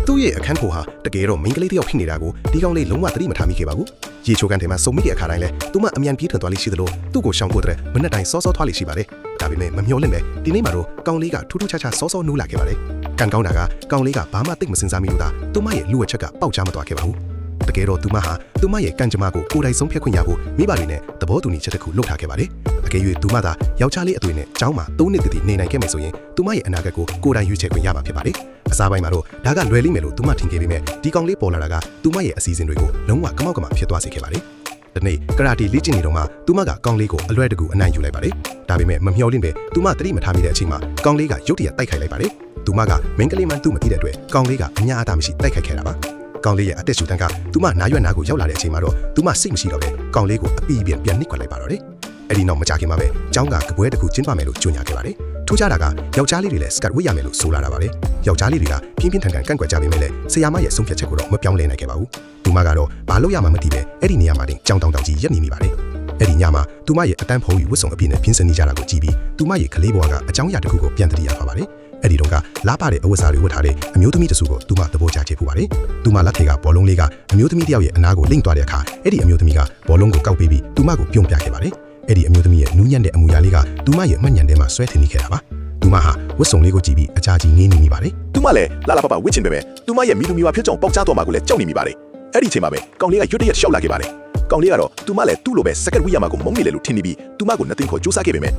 သူ့ရဲ့အခန်းကိုဟာတကယ်တော့မိန်းကလေးတယောက်ဖြစ်နေတာကိုဒီကောင်လေးလုံးဝသတိမထားမိခဲ့ပါဘူး။ရေချိုကန်ထဲမှာစုံမိတဲ့အခါတိုင်းလဲသူမအမြန်ပြေးထွက်သွားလိမ့်ရှိသလိုသူ့ကိုရှောင်ဖို့တဲ့မနေ့တိုင်းစောစောထွားလိမ့်ရှိပါတယ်။ဒါပေမဲ့မမျှော်လင့်ပဲဒီနေ့မှာတော့ကောင်လေးကထူးထူးခြားခြားစောစောနိုးလာခဲ့ပါတယ်။ကန်ကောင်းတာကကောင်လေးကဘာမှသိမစင်စားမိလို့သာသူမရဲ့လူဝက်ချက်ကပေါက်ချမသွားခဲ့ပါဘူး။တကယ်တော့သူမဟာသူမရဲ့ကံကြမ္မာကိုကိုယ်တိုင်ဆုံးဖြတ်ခွင့်ရဖို့မိဘတွေနဲ့သဘောတူညီချက်တစ်ခုလုပ်ထားခဲ့ပါတယ်။အကယ်၍သူမသာယောက်ျားလေးအသွင်နဲ့ကျောင်းမှာ3နှစ်တည်နေနိုင်ခဲ့မယ်ဆိုရင်သူမရဲ့အနာဂတ်ကိုကိုယ်တိုင်ရွေးချယ်ခွင့်ရမှာဖြစ်ပါတယ်။အစားပိုင်းမှာတော့ဒါကလွယ်လိမ့်မယ်လို့သူမထင်ခဲ့ပေမဲ့ဒီကောင်လေးပေါ်လာတာကသူမရဲ့အစီအစဉ်တွေကိုလုံးဝကမောက်ကမဖြစ်သွားစေခဲ့ပါတယ်။ဒီနေ့ကရာတီလေ့ကျင့်နေတော့မှသူမကကောင်လေးကိုအလွဲတကူအနိုင်ယူလိုက်ပါတယ်။ဒါပေမဲ့မမျှော်လင့်ပဲသူမသတိမထားမိတဲ့အချိန်မှာကောင်လေးကရုတ်တရက်တိုက်ခိုက်လိုက်ပါတယ်။သူမကမင်းကလေးမှသူ့မသိတဲ့အတွက်ကောင်လေးကအညာအတာမရှိတိုက်ခိုက်ခဲ့တာပါ။ကောင်လေးရဲ့အသက်ရှူတန်းကသူမနာရွက်နာကိုရောက်လာတဲ့အချိန်မှာတော့သူမစိတ်မရှိတော့ပဲကောင်လေးကိုအပီးပြန်နှိပ်ခွက်လိုက်ပါတော့တယ်။အဲ့ဒီနောက်မကြခင်မှာပဲကျောင်းကကပွဲတစ်ခုကျင်းပမယ်လို့ကြေညာခဲ့ပါတယ်။ထူးခြားတာကယောက်ျားလေးတွေလည်းစကတ်ဝတ်ရမယ်လို့ဆိုလာတာပါပဲ။ယောက်ျားလေးတွေကပြင်းပြင်းထန်ထန်ကန့်ကွက်ကြပေမဲ့လည်းဆရာမရဲ့ဆုံးဖြတ်ချက်ကိုတော့မပြောင်းလဲနိုင်ခဲ့ပါဘူး။သူမကတော့ဘာလို့ရမှမသိပဲအဲ့ဒီနေရာမှာတင်ကြောင်တောင်ကြီးရက်နေမိပါတယ်။အဲ့ဒီညမှာသူမရဲ့အတန်းဖုံးယူဝတ်စုံအပြည့်နဲ့ပြင်ဆင်နေကြတာကိုကြည့်ပြီးသူမရဲ့ကလေးဘဝကအကြောင်းအရာတစ်ခုကိုပြန်သတိရသွားပါတယ်။အဲ့ဒီတော့ကလားပါတဲ့အဝတ်စားတွေဝတ်ထားတဲ့အမျိုးသမီးတစုကိုသူမသဘောကျခဲ့ပူပါတယ်။သူမလက်ထဲကဘောလုံးလေးကအမျိုးသမီးတယောက်ရဲ့အနားကိုလိမ့်သွားတဲ့အခါအဲ့ဒီအမျိုးသမီးကဘောလုံးကိုကောက်ပေးပြီးသူမကိုပြုံးပြခဲ့ပါတယ်။အဲ့ဒီအမျိုးသမီးရဲ့နူးညံ့တဲ့အမူအရာလေးကသူမရဲ့မှတ်ဉာဏ်ထဲမှာဆွဲထင်နေခဲ့တာပါ။သူမဟာဝတ်စုံလေးကိုကြည့်ပြီးအကြာကြီးငေးနေမိပါတယ်။ သူမလည်းလာလာပပဝစ်ချင်ပေမဲ့သူမရဲ့မိသူမိဘဖြစ်ကြောင်ပေါက်ကြားတော်မှာကိုလည်းကြောက်နေမိပါတယ်အဲ့ဒီအချိန်မှာပဲကောင်လေးကရွတ်တရက်ရှောက်လာခဲ့ပါတယ်ကောင်လေးကတော့သူမလည်းသူ့လိုပဲစကတ်ဝိရမှာကိုမုန်းနေလေလို့ထင်နေပြီးသူမကိုနှစ်သိန်းခေါ်စူးစမ်းခဲ့ပေမဲ့